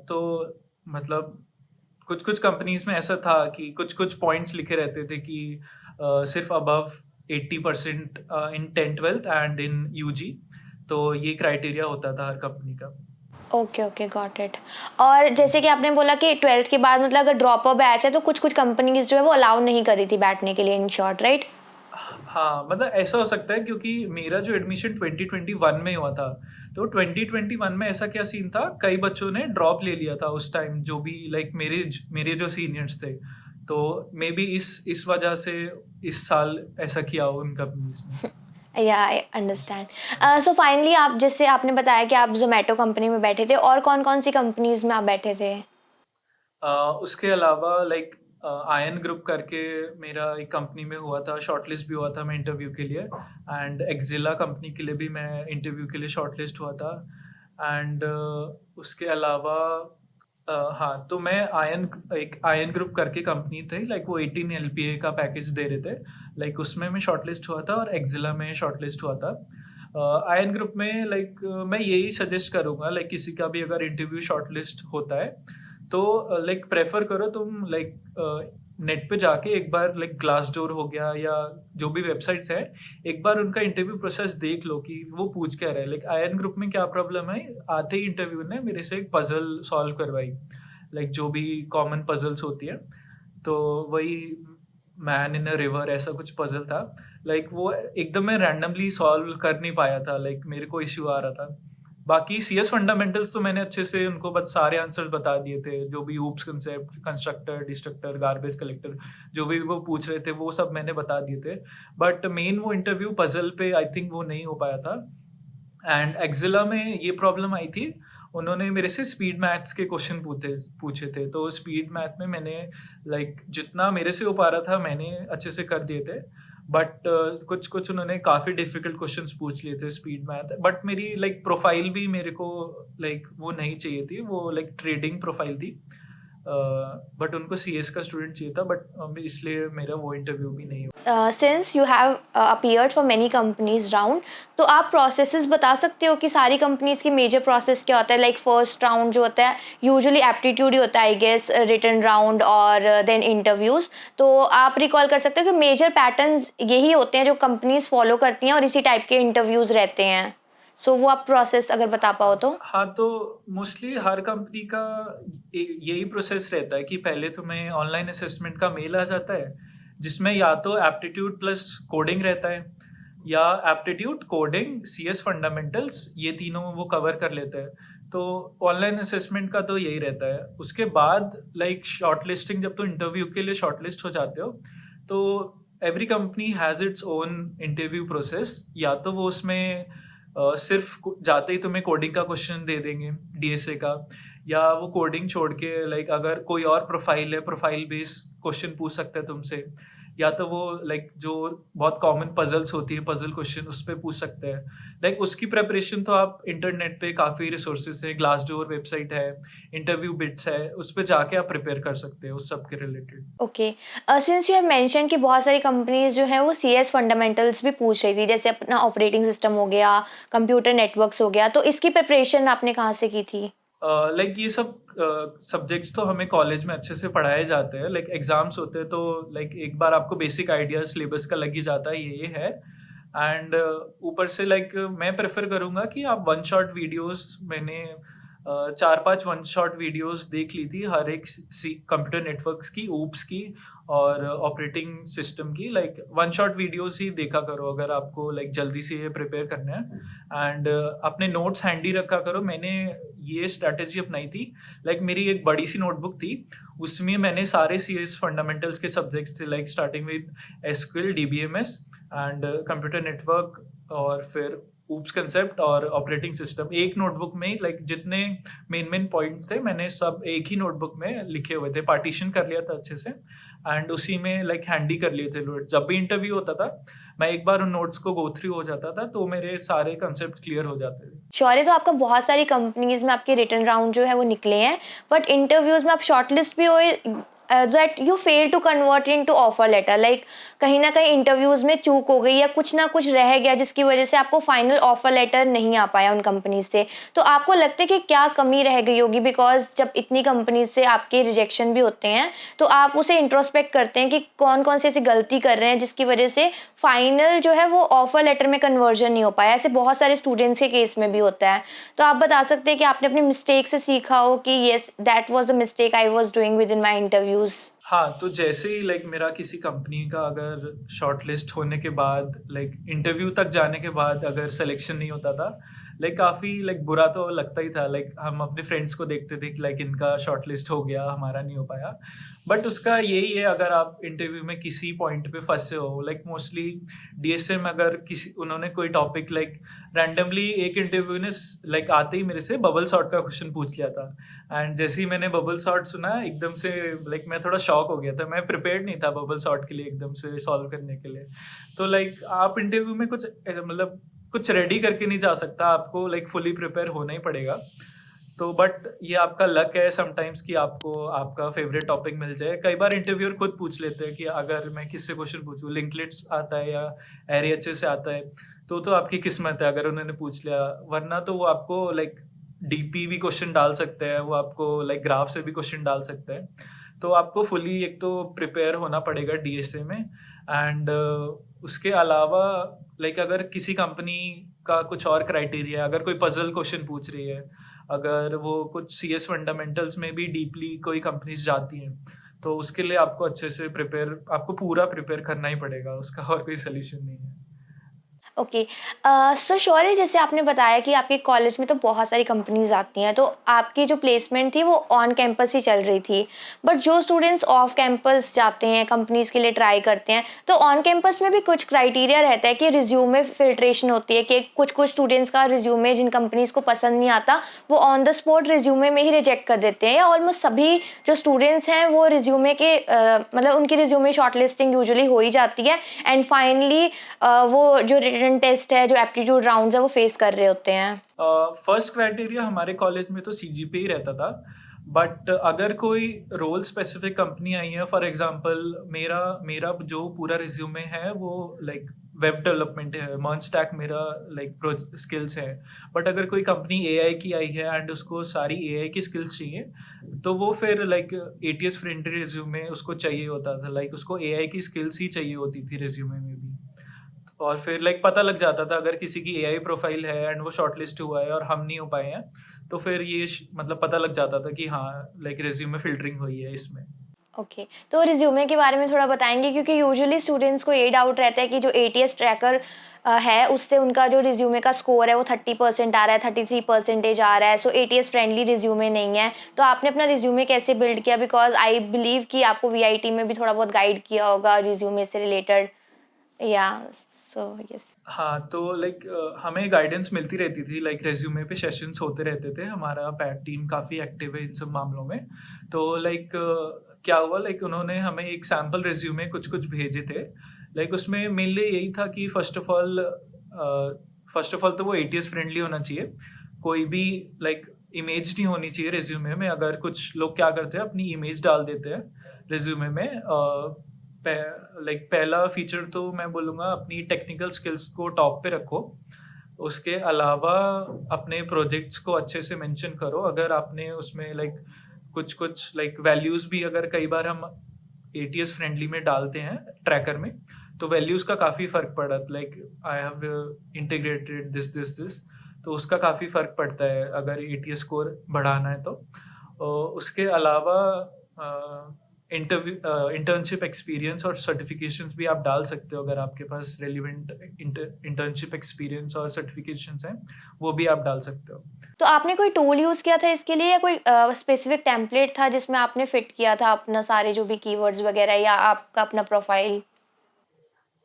तो मतलब कुछ-कुछ कंपनीज़ में ऐसा था कि कुछ-कुछ पॉइंट्स लिखे रहते थे कि सिर्फ़ above 80% in 10th-12th and in UG. तो ये क्राइटेरिया होता था हर कंपनी का। Okay, okay, got it. और जैसे कि आपने बोला कि 12th के बाद मतलब अगर ड्रॉप आउट बैच है तो कुछ-कुछ कंपनीज़ जो है वो अलाउ नहीं कर रही थी बैठने के लिए, इन शॉर्ट, राइट? हाँ, मतलब ऐसा हो सकता है क्योंकि मेरा जो एडमिशन 2021 में हुआ था, तो 2021 में ऐसा क्या सीन था, कई बच्चों ने ड्रॉप ले लिया था उस टाइम जो भी लाइक मेरे जो सीनियर्स थे। तो मेबी इस वजह से इस साल ऐसा किया हो उन कंपनीज़ ने। या आई अंडरस्टैंड। हाँ जी। सो फाइनली आप, जैसे आपने बताया कि आप ज़ोमैटो कंपनी में बैठे थे, और कौन-कौन सी कंपनीज़ में आप बैठे थे? उसके अलावा लाइक आयन ग्रुप करके मेरा एक कंपनी में हुआ था, शॉर्टलिस्ट भी हुआ था मैं इंटरव्यू के लिए एंड एक्जिला कंपनी के लिए भी मैं इंटरव्यू के लिए शॉर्टलिस्ट हुआ था एंड उसके अलावा हाँ, तो मैं एक आयन ग्रुप करके कंपनी थी लाइक वो 18 एलपीए का पैकेज दे रहे थे, लाइक उसमें मैं शॉर्टलिस्ट हुआ था और एक्जिला में शॉर्टलिस्ट हुआ था। आयन ग्रुप में लाइक मैं यही सजेस्ट करूँगा लाइक किसी का भी अगर इंटरव्यू शॉर्टलिस्ट होता है तो लाइक प्रेफर करो तुम लाइक नेट पे जाके एक बार लाइक ग्लासडोर हो गया या जो भी वेबसाइट्स है, एक बार उनका इंटरव्यू प्रोसेस देख लो कि वो पूछ क्या रहा है। लाइक आयन ग्रुप में क्या प्रॉब्लम है, आते ही इंटरव्यू ने मेरे से एक पजल सॉल्व करवाई, लाइक जो भी कॉमन पजल्स होती है, तो वही मैन इन अ रिवर ऐसा कुछ पजल था। लाइक वो एकदम मैं रैंडमली सॉल्व कर नहीं पाया था, लाइक मेरे को इश्यू आ रहा था। बाकी सीएस फंडामेंटल्स तो मैंने अच्छे से उनको बस सारे आंसर्स बता दिए थे, जो भी oops concept, constructor, destructor, garbage collector, जो भी वो पूछ रहे थे वो सब मैंने बता दिए थे। बट मेन वो इंटरव्यू पजल पे आई थिंक वो नहीं हो पाया था। एंड एक्जिला में ये प्रॉब्लम आई थी, उन्होंने मेरे से स्पीड मैथ्स के क्वेश्चन पूछे पूछे थे, तो स्पीड मैथ में मैंने लाइक जितना मेरे से हो पा रहा था मैंने अच्छे से कर दिए थे। बट कुछ कुछ उन्होंने काफ़ी डिफिकल्ट क्वेश्चंस पूछ लिए थे स्पीड मैथ, बट मेरी लाइक प्रोफाइल भी मेरे को लाइक वो नहीं चाहिए थी, वो लाइक ट्रेडिंग प्रोफाइल थी। बट उनको सीएस का स्टूडेंट चाहिए था, बट इसलिए मेरा वो इंटरव्यू भी नहीं हुआ। Since you have appeared for many companies round, तो आप प्रोसेसेस बता सकते हो कि सारी कंपनीज की मेजर प्रोसेस क्या होता है? लाइक फर्स्ट राउंड जो होता है यूजुअली एप्टीट्यूड ही होता है, आई गेस, रिटन राउंड और देन इंटरव्यूज। तो आप रिकॉल कर सकते हो कि मेजर पैटर्न्स यही होते हैं जो कंपनीज फॉलो करती हैं और इसी टाइप के इंटरव्यूज रहते हैं। सो वो आप प्रोसेस अगर बता पाओ तो। हाँ, तो मोस्टली हर कंपनी का यही प्रोसेस रहता है कि पहले तुम्हें ऑनलाइन असेसमेंट का मेल आ जाता है, जिसमें या तो एप्टीट्यूड प्लस कोडिंग रहता है या एप्टीट्यूड कोडिंग सीएस फंडामेंटल्स, ये तीनों वो कवर कर लेते हैं। तो ऑनलाइन असेसमेंट का तो यही रहता है। उसके बाद लाइक शॉर्ट लिस्टिंग, जब तुम इंटरव्यू के लिए शॉर्ट लिस्ट हो जाते हो तो every company has its own interview process. या तो वो उसमें सिर्फ जाते ही तुम्हें कोडिंग का क्वेश्चन दे देंगे डीएसए का, या वो कोडिंग छोड़ के लाइक अगर कोई और प्रोफाइल है, प्रोफाइल बेस्ड क्वेश्चन पूछ सकते हैं तुमसे, या तो वो लाइक जो बहुत कॉमन पजल्स होती है, पजल क्वेश्चन उस पे पूछ सकते हैं। लाइक उसकी प्रिपरेशन तो आप इंटरनेट पे काफ़ी रिसोर्सेज है, ग्लासडोर वेबसाइट है, इंटरव्यू बिट्स है, उस पे जाके आप प्रिपेयर कर सकते हो उस सब के related. Okay. Since you have mention कि बहुत सारी कंपनीज जो हैं वो सीएस फंडामेंटल्स भी पूछ रही थी, जैसे अपना ऑपरेटिंग सिस्टम हो गया, कंप्यूटर नेटवर्क्स हो गया, तो इसकी प्रिपरेशन आपने कहाँ से की थी? लाइक ये सब सब्जेक्ट्स तो हमें कॉलेज में अच्छे से पढ़ाए जाते हैं, लाइक एग्जाम्स होते हैं तो लाइक एक बार आपको बेसिक आइडिया सिलेबस का लग ही जाता है, ये है। एंड ऊपर से लाइक मैं प्रेफर करूँगा कि आप वन शॉट वीडियोस मैंने चार पांच वन शॉट वीडियोस देख ली थी हर एक कंप्यूटर नेटवर्क्स की, ऊप्स की और ऑपरेटिंग सिस्टम की। लाइक वन शॉट वीडियोस ही देखा करो अगर आपको लाइक जल्दी से ये प्रिपेयर करना है। एंड अपने नोट्स हैंडी रखा करो। मैंने ये स्ट्रैटेजी अपनाई थी। लाइक मेरी एक बड़ी सी नोटबुक थी, उसमें मैंने सारे CS फंडामेंटल्स के सब्जेक्ट्स थे, like starting with SQL, DBMS and computer network और फिर ऊप्स कंसेप्ट और ऑपरेटिंग सिस्टम। एक नोटबुक में लाइक जितने मेन पॉइंट्स थे मैंने सब एक ही नोटबुक में लिखे हुए थे, पार्टीशन कर लिया था अच्छे से एंड उसी में लाइक हैंडी कर लिए थे नोट। जब भी इंटरव्यू होता था मैं एक बार उन नोट्स को गो थ्रू हो जाता था तो मेरे सारे कंसेप्ट क्लियर हो जाते थे। शौर्य, तो आपका बहुत सारी कंपनीज में आपके रिटन राउंड जो है वो निकले हैं, बट इंटरव्यूज में आप शॉर्टलिस्ट भी हुए, that you fail to convert into offer letter. Like कहीं ना कहीं इंटरव्यूज में चूक हो गई या कुछ ना कुछ रह गया जिसकी वजह से आपको फाइनल ऑफर लेटर नहीं आ पाया उन कंपनीज से। तो आपको लगता है कि क्या कमी रह गई होगी? बिकॉज जब इतनी कंपनीज से आपके रिजेक्शन भी होते हैं तो आप उसे इंट्रोस्पेक्ट करते हैं कि कौन कौन सी ऐसी गलती कर रहे हैं जिसकी वजह से फाइनल जो है वो ऑफर लेटर में कन्वर्जन नहीं हो पाया। ऐसे बहुत सारे स्टूडेंट्स के केस में भी होता है। तो आप बता सकते हैं कि आपने अपनी मिस्टेक से सीखा हो कि yes, that was the mistake I was doing with in my interviews. हाँ, तो जैसे ही लाइक मेरा किसी कंपनी का अगर शॉर्टलिस्ट होने के बाद लाइक इंटरव्यू तक जाने के बाद अगर सिलेक्शन नहीं होता था, लाइक काफ़ी लाइक बुरा तो लगता ही था। लाइक हम अपने फ्रेंड्स को देखते थे कि लाइक इनका शॉर्टलिस्ट हो गया, हमारा नहीं हो पाया। बट उसका यही है, अगर आप इंटरव्यू में किसी पॉइंट पे फंसे हो, लाइक मोस्टली DSM अगर किसी उन्होंने कोई टॉपिक लाइक रैंडमली एक इंटरव्यू ने लाइक आते ही मेरे से बबल सॉर्ट का क्वेश्चन पूछ लिया था। एंड जैसे ही मैंने बबल सॉर्ट सुना एकदम से लाइक मैं थोड़ा शॉक हो गया था। मैं प्रिपेयर्ड नहीं था बबल सॉर्ट के लिए एकदम से सॉल्व करने के लिए। तो लाइक आप इंटरव्यू में कुछ मतलब कुछ रेडी करके नहीं जा सकता, आपको लाइक फुली प्रिपेयर होना ही पड़ेगा। तो बट ये आपका लक है समटाइम्स कि आपको आपका फेवरेट टॉपिक मिल जाए। कई बार इंटरव्यूअर खुद पूछ लेते हैं कि अगर मैं किससे क्वेश्चन पूछूं, लिंकलिट्स आता है या एरिएचएस से आता है, तो आपकी किस्मत है अगर उन्होंने पूछ लिया। वरना तो वो आपको लाइक डीपी भी क्वेश्चन डाल सकते हैं, वो आपको लाइक ग्राफ से भी क्वेश्चन डाल सकते हैं। तो आपको फुली एक तो प्रिपेयर होना पड़ेगा DSA में। एंड उसके अलावा लाइक अगर किसी कंपनी का कुछ और क्राइटेरिया, अगर कोई पजल क्वेश्चन पूछ रही है, अगर वो कुछ CS फंडामेंटल्स में भी डीपली कोई कंपनीज जाती हैं, तो उसके लिए आपको अच्छे से प्रिपेयर, आपको पूरा प्रिपेयर करना ही पड़ेगा, उसका और कोई सोल्यूशन नहीं है। ओके। सो शौर्य, जैसे आपने बताया कि आपके कॉलेज में तो बहुत सारी कंपनीज आती हैं, तो आपकी जो प्लेसमेंट थी वो ऑन कैंपस ही चल रही थी। बट जो स्टूडेंट्स ऑफ कैंपस जाते हैं, कंपनीज के लिए ट्राई करते हैं, तो ऑन कैंपस में भी कुछ क्राइटेरिया रहता है कि रिज्यूमे फिल्ट्रेशन होती है कि कुछ कुछ स्टूडेंट्स का रिज्यूमे जिन कंपनीज को पसंद नहीं आता वो ऑन द स्पॉट रिज्यूमे में ही रिजेक्ट कर देते हैं, या ऑलमोस्ट सभी जो स्टूडेंट्स हैं वो रिज्यूमे के मतलब उनकी रिज्यूमे शॉर्टलिस्टिंग यूजुअली हो ही जाती है एंड फाइनली वो जो रिटन टेस्ट है, जो एप्टीट्यूड राउंड्स है वो फेस कर रहे होते हैं। फर्स्ट क्राइटेरिया हमारे कॉलेज में तो CGPA ही रहता था। बट अगर कोई रोल स्पेसिफिक कंपनी आई है, फॉर एग्जांपल मेरा मेरा जो पूरा रिज्यूमे है वो लाइक वेब डेवलपमेंट है, मर्ज स्टैक मेरा लाइक स्किल्स है। बट अगर कोई कंपनी AI की आई है एंड उसको सारी AI की स्किल्स चाहिए, तो वो फिर लाइक ATS फ्रेंडली रिज्यूमे उसको चाहिए होता था। लाइक उसको AI की स्किल्स ही चाहिए होती थी रिज्यूमे में भी। और फिर लाइक पता लग जाता था अगर किसी की AI प्रोफाइल है एंड वो शॉर्टलिस्ट हुआ है और हम नहीं हो पाए हैं, तो फिर ये मतलब पता लग जाता था कि हाँ लाइक रिज्यूमे फिल्टरिंग हुई है इसमें। ओके, तो रिज्यूमे के बारे में थोड़ा बताएंगे, क्योंकि यूजुअली स्टूडेंट्स को ये डाउट रहता है कि जो ATS ट्रैकर है उससे उनका जो रिज्यूमे का स्कोर है वो 30% आ रहा है, 33% आ रहा है, सो ATS फ्रेंडली रिज्यूमे नहीं है। तो आपने अपना रिज्यूमे कैसे बिल्ड किया? बिकॉज आई बिलीव कि आपको VIT में भी थोड़ा बहुत गाइड किया होगा रिज्यूमे से रिलेटेड, या सो यस। हाँ, तो लाइक हमें गाइडेंस मिलती रहती थी, लाइक रेज्यूमे पे सेशंस होते रहते थे। हमारा पैट टीम काफ़ी एक्टिव है इन सब मामलों में। तो लाइक क्या हुआ, लाइक उन्होंने हमें एक सैम्पल रेज्यूमे कुछ कुछ भेजे थे। लाइक उसमें मेनली यही था कि फर्स्ट ऑफ ऑल तो वो ATS फ्रेंडली होना चाहिए। कोई भी लाइक इमेज नहीं होनी चाहिए रेज्यूमे में। अगर कुछ लोग क्या करते हैं अपनी इमेज डाल देते हैं रेज्यूमे में। पहला फीचर तो मैं बोलूँगा अपनी टेक्निकल स्किल्स को टॉप पे रखो। उसके अलावा अपने प्रोजेक्ट्स को अच्छे से मेंशन करो। अगर आपने उसमें लाइक कुछ लाइक वैल्यूज़ भी अगर कई बार हम ATS फ्रेंडली में डालते हैं ट्रैकर में, तो वैल्यूज़ का काफ़ी फ़र्क पड़ा। Like I have integrated this this this, तो उसका काफ़ी फ़र्क पड़ता है अगर एटीएस स्कोर बढ़ाना है तो। उसके अलावा इंटर्नशिप एक्सपीरियंस और सर्टिफिकेशंस भी आप डाल सकते हो, अगर आपके पास रेलिवेंट इंटर्नशिप एक्सपीरियंस और सर्टिफिकेशंस हैं, वो भी आप डाल सकते हो। तो आपने कोई टूल यूज़ किया था इसके लिए या कोई स्पेसिफिक टेम्पलेट था जिसमें आपने फिट किया था अपना सारे जो भी कीवर्ड्स वगैरह या आपका अपना प्रोफाइल?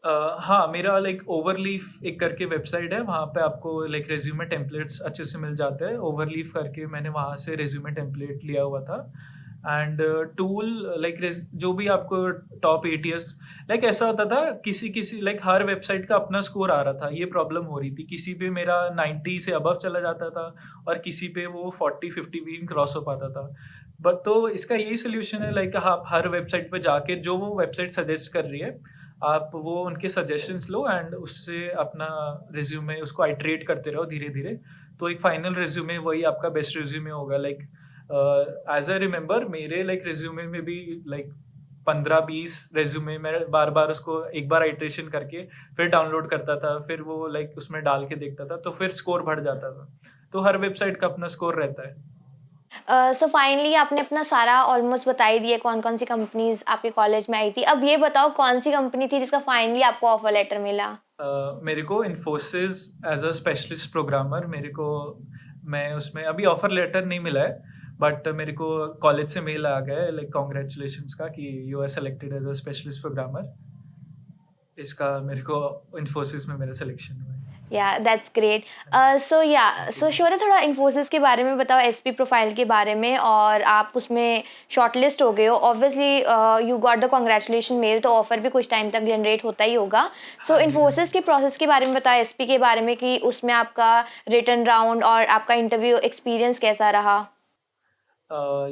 हाँ, मेरा लाइक ओवरलीफ एक करके वेबसाइट है, वहाँ पे आपको लाइक रिज्यूमे टेम्पलेट्स अच्छे से मिल जाते हैं। ओवरलीफ करके मैंने वहाँ से रिज्यूमे टेम्पलेट लिया हुआ था। एंड टूल लाइक जो भी आपको टॉप एटीएस, लाइक ऐसा होता था, किसी किसी लाइक हर वेबसाइट का अपना स्कोर आ रहा था, ये प्रॉब्लम हो रही थी। किसी पे मेरा 90 से अबव चला जाता था और किसी पे वो 40-50 भी क्रॉस हो पाता था। बट तो इसका यही सोल्यूशन है, लाइक आप हर वेबसाइट पे जाके जो वो वेबसाइट सजेस्ट कर रही है, आप वो उनके सजेशंस लो एंड उससे अपना रिज्यूमे उसको आइटरेट करते रहो धीरे-धीरे। तो एक फाइनल रिज्यूमे वही आपका बेस्ट रिज्यूमे होगा। लाइक एज़ आई रिमेंबर मेरे लाइक रिज्यूमे में भी लाइक 15-20 रिज्यूमे मैं बार-बार उसको एक बार आइटरेशन करके फिर डाउनलोड करता था, फिर वो लाइक उसमें डाल के देखता था, तो फिर स्कोर बढ़ जाता था। तो हर वेबसाइट का अपना स्कोर रहता है। सो फाइनली आपने अपना सारा ऑलमोस्ट बता ही दिया कौन-कौन सी कंपनीज़ आपके कॉलेज में आई थी। अब ये बताओ कौन सी कंपनी थी जिसका फाइनली आपको ऑफर लेटर मिला? मेरे को Infosys as a specialist programmer, मेरे को मैं उसमें अभी ऑफर लेटर नहीं मिला है, बट मेरे को कॉलेज से मेल आ गया है लाइक कॉन्ग्रेचुलेशंस का कि you are selected as a specialist programmer. इसका मेरे को इन्फोसिस में मेरा सिलेक्शन हुआ है। या दैट्स ग्रेट। सो शौर्य थोड़ा इन्फोसिस के बारे में बताओ, एसपी प्रोफाइल के बारे में, और आप उसमें शॉर्टलिस्ट हो गए हो obviously, you got the congratulation mail, तो ऑफर भी कुछ टाइम तक जनरेट होता ही होगा। सो हाँ जी, हाँ इन्फोसिस जी। के प्रोसेस के बारे में बताओ, एसपी के बारे में कि उसमें आपका रिटन राउंड और आपका इंटरव्यू एक्सपीरियंस कैसा रहा?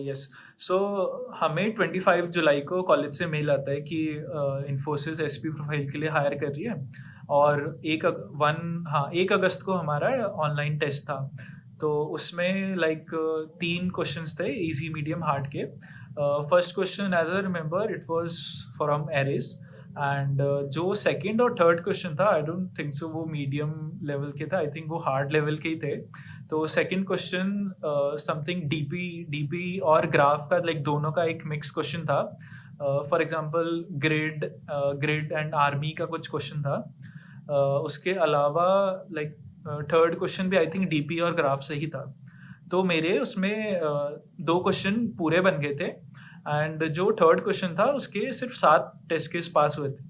यस। सो हमें 25 जुलाई को कॉलेज से मेल आता है कि इन्फोसिस एसपी प्रोफाइल के लिए हायर कर रही है, और 1 अगस्त को हमारा ऑनलाइन टेस्ट था। तो उसमें लाइक 3 क्वेश्चंस थे, इजी मीडियम हार्ड के। First question as I remember it was from arrays, and जो सेकंड और थर्ड क्वेश्चन था आई डोंट थिंक सो वो मीडियम लेवल के था, आई थिंक वो हार्ड लेवल के ही थे। तो second question something DP DP और ग्राफ का लाइक दोनों का एक मिक्स क्वेश्चन था। For example grid and army का कुछ क्वेश्चन था। उसके अलावा लाइक थर्ड क्वेश्चन भी आई थिंक डीपी और ग्राफ से ही था। तो मेरे उसमें 2 क्वेश्चन पूरे बन गए थे, एंड जो थर्ड क्वेश्चन था उसके सिर्फ 7 टेस्ट केस पास हुए थे।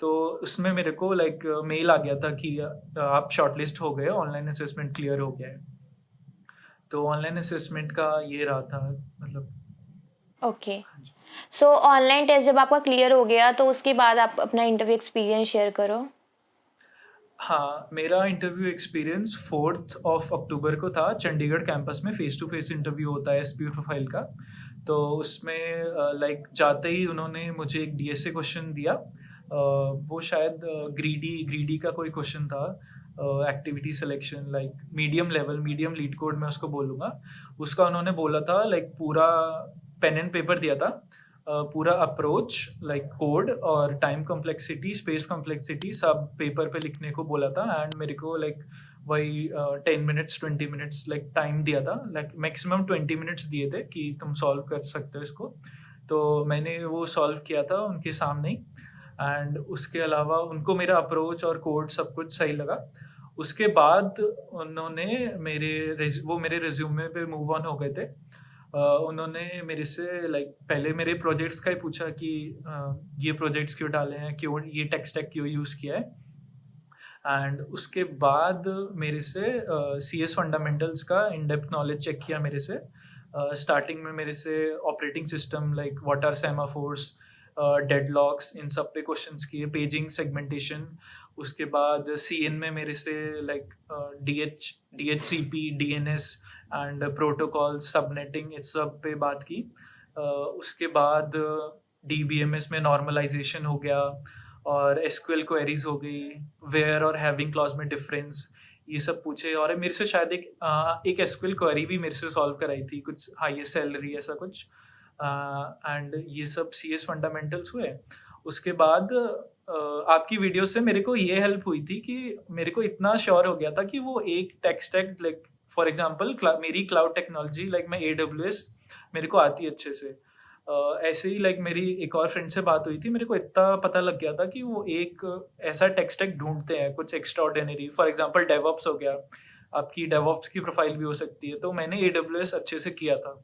तो उसमें मेरे को लाइक मेल आ गया था कि आप शॉर्टलिस्ट हो गए, ऑनलाइन असेसमेंट क्लियर हो गया है। तो ऑनलाइन असेसमेंट का ये रहा था, मतलब। ओके। हाँ जी। सो ऑनलाइन टेस्ट जब आपका क्लियर हो गया तो उसके बाद आप अपना इंटरव्यू एक्सपीरियंस शेयर करो। हाँ, मेरा interview experience 4th of October को था, चंडीगढ़ कैंपस में फ़ेस टू फ़ेस इंटरव्यू होता है एसपी प्रोफाइल का। तो उसमें लाइक जाते ही उन्होंने मुझे एक डीएसए क्वेश्चन दिया। वो शायद ग्रीडी का कोई क्वेश्चन था, activity selection like medium level, medium leet code मैं उसको बोलूँगा। उसका उन्होंने बोला था लाइक पूरा पेन एंड पेपर दिया था, पूरा अप्रोच लाइक कोड और टाइम कॉम्प्लेक्सिटी, स्पेस कॉम्प्लेक्सिटी सब पेपर पे लिखने को बोला था, एंड मेरे को लाइक वही 10 मिनट्स 20 मिनट्स लाइक टाइम दिया था, लाइक मैक्सिमम 20 मिनट्स दिए थे कि तुम सॉल्व कर सकते हो इसको। तो मैंने वो सॉल्व किया था उनके सामने ही, एंड उसके अलावा उनको मेरा अप्रोच और कोड सब कुछ सही लगा। उसके बाद उन्होंने वो मेरे रिज्यूमे पे मूव ऑन हो गए थे। उन्होंने मेरे से लाइक पहले मेरे प्रोजेक्ट्स का ही पूछा कि ये प्रोजेक्ट्स क्यों डाले हैं, क्यों ये टेक स्टैक क्यों यूज़ किया है। एंड उसके बाद मेरे से सी एस फंडामेंटल्स का इन डेप्थ नॉलेज चेक किया मेरे से। स्टार्टिंग में मेरे से operating system like what are semaphores, deadlocks, इन सब पे क्वेश्चंस किए, पेजिंग सेगमेंटेशन। उसके बाद सी एन में मेरे से like D H C P, D N S and protocol, subnetting, इस सब पे बात की। उसके बाद डी बी एम एस में नॉर्मलाइजेशन हो गया, और एसक्यूएल क्वेरीज हो गई, वेयर और हैविंग क्लॉज में डिफरेंस, ये सब पूछे। और मेरे से शायद एक एसक्यूएल क्वेरी भी मेरे से सॉल्व कराई थी, कुछ हाईएस्ट सैलरी ऐसा कुछ। एंड ये सब सीएस फंडामेंटल्स हुए। उसके बाद आपकी वीडियो से मेरे को ये हेल्प हुई थी कि मेरे को इतना श्योर हो गया था कि वो एक tech stack like for example मेरी क्लाउड टेक्नोलॉजी लाइक मैं एडब्ल्यूएस मेरे को आती है अच्छे से। ऐसे ही लाइक मेरी एक और फ्रेंड से बात हुई थी, मेरे को इतना पता लग गया था कि वो एक ऐसा टेक स्टैक ढूँढते हैं कुछ एक्स्ट्राऑर्डिनरी, फॉर एग्ज़ाम्पल डेवऑप्स हो गया, आपकी डेवऑप्स की प्रोफ़ाइल भी हो सकती है, तो मैंने एडब्ल्यूएस अच्छे से किया था।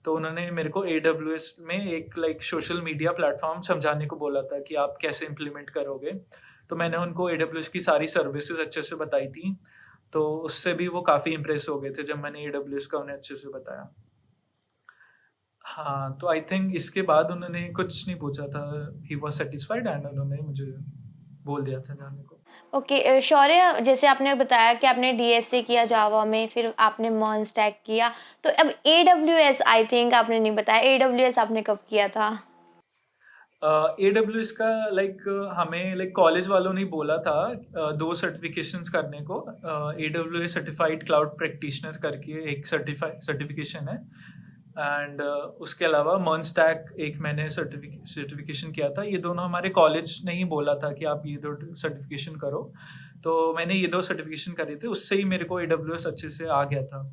तो उन्होंने मेरे को एडब्ल्यूएस में एक लाइक सोशल मीडिया प्लेटफ़ॉर्म समझाने को बोला था कि आप कैसे इम्प्लीमेंट करोगे। तो मैंने उनको एडब्ल्यूएस की सारी सर्विसेज़ अच्छे से बताई थी, तो उससे भी वो काफ़ी इम्प्रेस हो गए थे जब मैंने एडब्ल्यूएस का उन्हें अच्छे से बताया। हाँ, तो आई थिंक इसके बाद उन्होंने कुछ नहीं पूछा था, ही वाज़ सैटिस्फाइड एंड उन्होंने मुझे बोल दिया था जाने को। ओके शौर्य, जैसे आपने बताया कि आपने डीएसए किया जावा में, फिर आपने मर्न स्टैक किया, तो अब एडब्ल्यूएस आई थिंक आपने नहीं बताया, एडब्ल्यूएस आपने कब किया था? एडब्ल्यूएस का लाइक हमें लाइक कॉलेज वालों ने बोला था 2 सर्टिफ़िकेशंस करने को। एडब्ल्यूएस सर्टिफाइड क्लाउड प्रैक्टिशनर करके एक सर्टिफ़िकेशन है एंड उसके अलावा मर्न स्टैक एक मैंने सर्टिफ़िकेशन किया था। ये दोनों हमारे कॉलेज ने ही बोला था कि आप ये 2 सर्टिफ़िकेशन करो। तो मैंने ये 2 सर्टिफ़िकेशन करे थे, उससे ही मेरे को एडब्ल्यूएस अच्छे से आ गया था।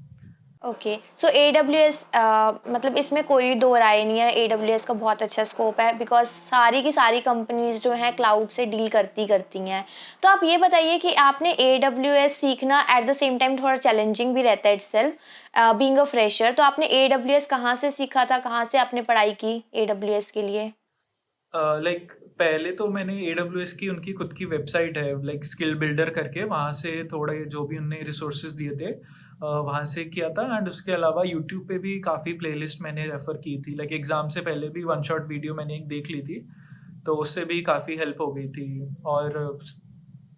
ओके, सो एडब्ल्यूएस मतलब इसमें कोई दो राय नहीं है, एडब्ल्यूएस का बहुत अच्छा स्कोप है बिकॉज सारी की सारी कंपनीज जो हैं क्लाउड से डील करती हैं। तो आप ये बताइए कि आपने एडब्ल्यूएस सीखना एट द सेम टाइम थोड़ा चैलेंजिंग भी रहता है इटसेल्फ बीइंग अ फ्रेशर, तो आपने एडब्ल्यूएस कहाँ से सीखा था, कहाँ से आपने पढ़ाई की एडब्ल्यूएस के लिए? लाइक पहले तो मैंने एडब्ल्यूएस की उनकी खुद की वेबसाइट है लाइक स्किल बिल्डर करके, वहाँ से थोड़े जो भी उन्होंने रिसोर्सेज दिए थे वहाँ से किया था एंड उसके अलावा यूट्यूब पे भी काफ़ी प्लेलिस्ट मैंने रेफ़र की थी, लाइक एग्ज़ाम से पहले भी वन शॉट वीडियो मैंने एक देख ली थी, तो उससे भी काफ़ी हेल्प हो गई थी। और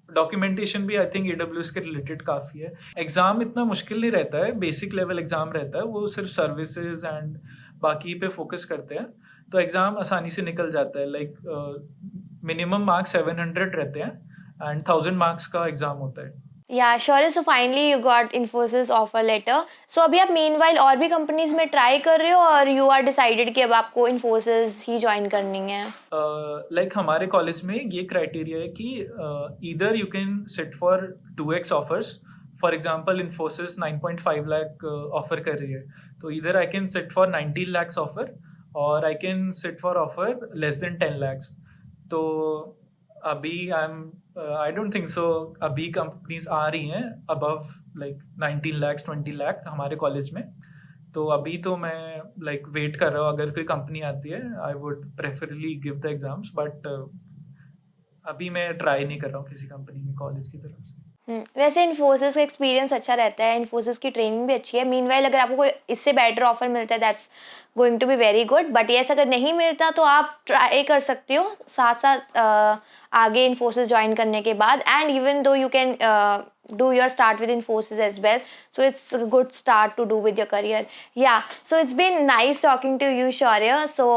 डॉक्यूमेंटेशन भी आई थिंक एडब्ल्यूएस के रिलेटेड काफ़ी है। एग्ज़ाम इतना मुश्किल नहीं रहता है, बेसिक लेवल एग्ज़ाम रहता है, वो सिर्फ सर्विसेज एंड बाकी पे फोकस करते हैं, तो एग्ज़ाम आसानी से निकल जाता है। लाइक मिनिमम मार्क्स 700 रहते हैं एंड 1000 मार्क्स का एग्ज़ाम होता है। Yeah sure, so finally you got Infosys offer letter. So अभी आप मीनवाइल और भी कंपनीज में ट्राई कर रहे हो और यू आर डिसाइडेड कि अब आपको इन्फोसिस ही ज्वाइन करनी है? लाइक हमारे कॉलेज में ये क्राइटेरिया है कि either you can sit for 2x offers, for example Infosys 9.5 lakh offer कर रही है, तो either I can sit for 19 lakhs offer और I can sit for offer less than 10 lakhs। तो अभी आई डोंट थिंक सो अभी कंपनीज आ रही हैं अबव लाइक 19 lakhs 20 लाख हमारे कॉलेज में, तो अभी तो मैं लाइक वेट कर रहा हूँ, अगर कोई कंपनी आती है I would preferably give the exams, but अभी मैं ट्राई नहीं कर रहा हूँ किसी कंपनी में कॉलेज की तरफ से। वैसे इन्फोसिस का एक्सपीरियंस अच्छा रहता है, इन्फोसिस की ट्रेनिंग भी अच्छी है। मीनवाइल अगर आपको कोई इससे बेटर ऑफर मिलता है that's going to be very good, but yes अगर नहीं मिलता तो आप ट्राई कर सकते हो साथ साथ आगे इन्फोसिस ज्वाइन करने के बाद, and even though you can do your start with Infosys as well, so it's a good start to do with your career. Yeah, so it's been nice talking to you Shaurya. So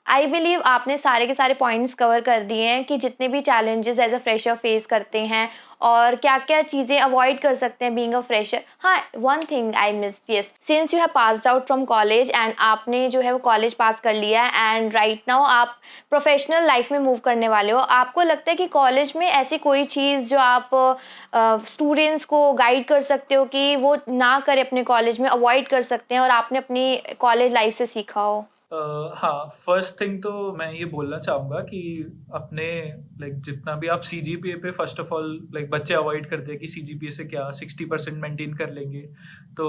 I believe आपने सारे के सारे points cover कर दिए हैं कि जितने भी challenges as a fresher face करते हैं और क्या क्या चीज़ें अवॉइड कर सकते हैं बीइंग अ फ्रेशर। हाँ, one thing I missed, yes, since you have passed out from college and आपने जो है वो कॉलेज पास कर लिया है एंड राइट नाउ आप प्रोफेशनल लाइफ में मूव करने वाले हो, आपको लगता है कि कॉलेज में ऐसी कोई चीज़ जो आप स्टूडेंट्स को गाइड कर सकते हो कि वो ना करें अपने कॉलेज में, अवॉइड कर सकते हैं और आपने अपनी कॉलेज लाइफ से सीखा हो? हाँ, फर्स्ट थिंग तो मैं ये बोलना चाहूँगा कि अपने लाइक जितना भी आप सीजीपीए पे फर्स्ट ऑफ ऑल लाइक बच्चे अवॉइड करते हैं कि सीजीपीए से क्या 60% मेंटेन कर लेंगे तो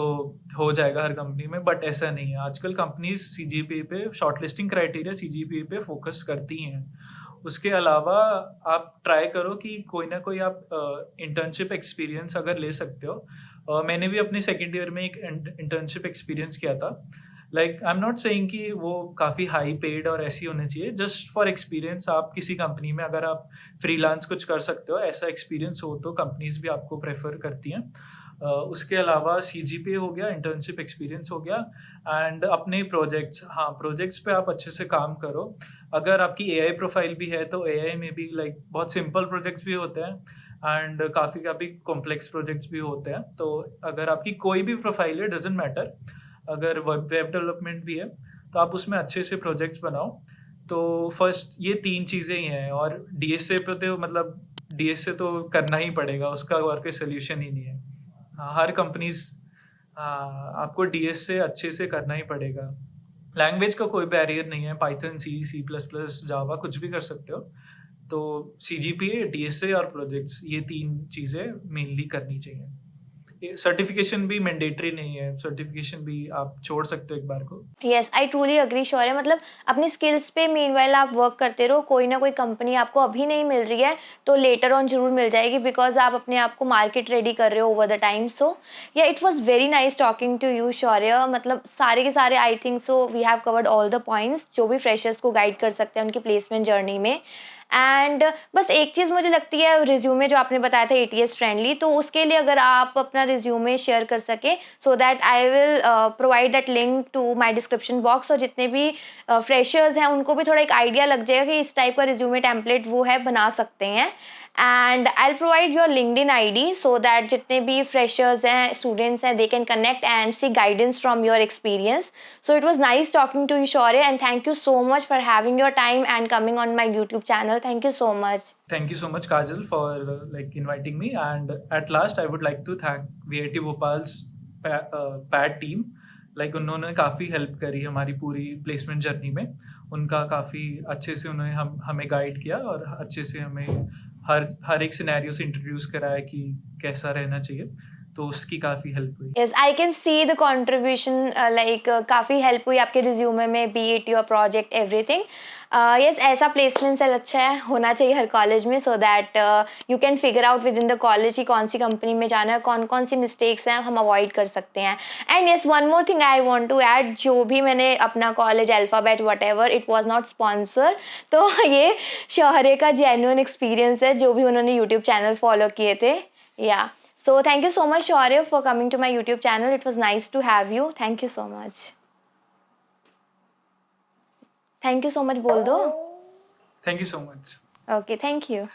हो जाएगा हर कंपनी में, बट ऐसा नहीं है। आजकल कंपनीज सीजीपीए पे शॉर्टलिस्टिंग क्राइटेरिया सीजीपीए पे फोकस करती हैं। उसके अलावा आप ट्राई करो कि कोई ना कोई आप इंटर्नशिप एक्सपीरियंस अगर ले सकते हो। मैंने भी अपने सेकेंड ईयर में एक इंटर्नशिप एक्सपीरियंस किया था। Like I am not saying कि वो काफ़ी हाई पेड और ऐसी होनी चाहिए, जस्ट फॉर एक्सपीरियंस आप किसी कंपनी में अगर आप फ्रीलांस कुछ कर सकते हो, ऐसा एक्सपीरियंस हो तो कंपनीज भी आपको प्रेफर करती हैं। उसके अलावा सीजीपीए हो गया, इंटर्नशिप एक्सपीरियंस हो गया एंड अपने प्रोजेक्ट्स, हाँ प्रोजेक्ट्स पे आप अच्छे से काम करो। अगर आपकी एआई प्रोफाइल भी है तो एआई में भी लाइक बहुत सिंपल प्रोजेक्ट्स भी होते हैं एंड काफ़ी काफ़ी कॉम्प्लेक्स प्रोजेक्ट्स भी होते हैं, तो अगर आपकी कोई भी प्रोफाइल है डजेंट मैटर, अगर वेब डेवलपमेंट भी है तो आप उसमें अच्छे से प्रोजेक्ट्स बनाओ तो फर्स्ट ये 3 चीज़ें ही हैं, और डीएसए पे तो मतलब डीएसए तो करना ही पड़ेगा, उसका और कोई सॉल्यूशन ही नहीं है। हाँ, हर कंपनीज़ आपको डीएसए अच्छे से करना ही पड़ेगा। लैंग्वेज का कोई बैरियर नहीं है, पाइथन, सी, सी प्लस प्लस, जावा कुछ भी कर सकते हो। तो सीजीपीए, डीएसए और प्रोजेक्ट्स, ये 3 चीज़ें मेनली करनी चाहिए। ये सर्टिफिकेशन भी मैंडेटरी नहीं है, सर्टिफिकेशन भी आप छोड़ सकते हो एक बार को। यस, आई ट्रूली एग्री शौर्य। मतलब अपनी स्किल्स पे मीनवाइल आप वर्क करते रहो, कोई ना कोई कंपनी आपको अभी नहीं मिल रही है तो लेटर ऑन ज़रूर मिल जाएगी, बिकॉज़ आप अपने आप को मार्केट रेडी कर रहे हो over the time. So yeah it was very nice talking to you Shaurya. मतलब सारे के सारे I think so we have covered all the points जो भी फ्रेशर्स को गाइड कर सकते हैं उनकी प्लेसमेंट जर्नी में। एंड बस एक चीज़ मुझे लगती है, रिज्यूमे जो आपने बताया था एटीएस फ्रेंडली, तो उसके लिए अगर आप अपना रिज्यूमे शेयर कर सकें so that I will provide that link to my description box, और जितने भी फ्रेशर्स हैं उनको भी थोड़ा एक आइडिया लग जाएगा कि इस टाइप का रिज्यूमे टेम्पलेट वो है बना सकते हैं। And I will provide your LinkedIn ID so that जितने भी फ्रेशर्स हैं, स्टूडेंट्स हैं, they can connect and see guidance from your experience. So it was nice talking to you, Shaurya, and thank you so much for having your time and coming on my YouTube channel. Thank you so much. Thank you so much, Kajal, for like inviting me. And at last, I would like to thank VIT Bhopal's PAD team. Like उन्होंने काफ़ी help करी हमारी पूरी placement journey में। उनका काफ़ी अच्छे से उन्होंने हमें गाइड किया, और अच्छे से हमें हर एक सिनेरियो से इंट्रोड्यूस कराया कि कैसा रहना चाहिए। तो उसकी काफ़ी हेल्प हुई। Yes, I can see the contribution, काफ़ी हेल्प हुई आपके रिज्यूमे में, B it your project everything. Yes, ऐसा प्लेसमेंट सेल अच्छा है, होना चाहिए हर कॉलेज में, so that you can figure out with in the college कि कौन सी कंपनी में जाना है, कौन कौन सी मिस्टेक्स हैं हम अवॉइड कर सकते हैं। And yes, one more thing I want to add, जो भी मैंने अपना college alphabet whatever, it was not sponsor, तो ये शौर्य का जेन्युइन एक्सपीरियंस है जो भी उन्होंने यूट्यूब चैनल फॉलो किए थे। या So thank you so much, Shaurya, for coming to my YouTube channel. It was nice to have you. Thank you so much. Thank you so much, बोल दो. Thank you so much. Okay, thank you.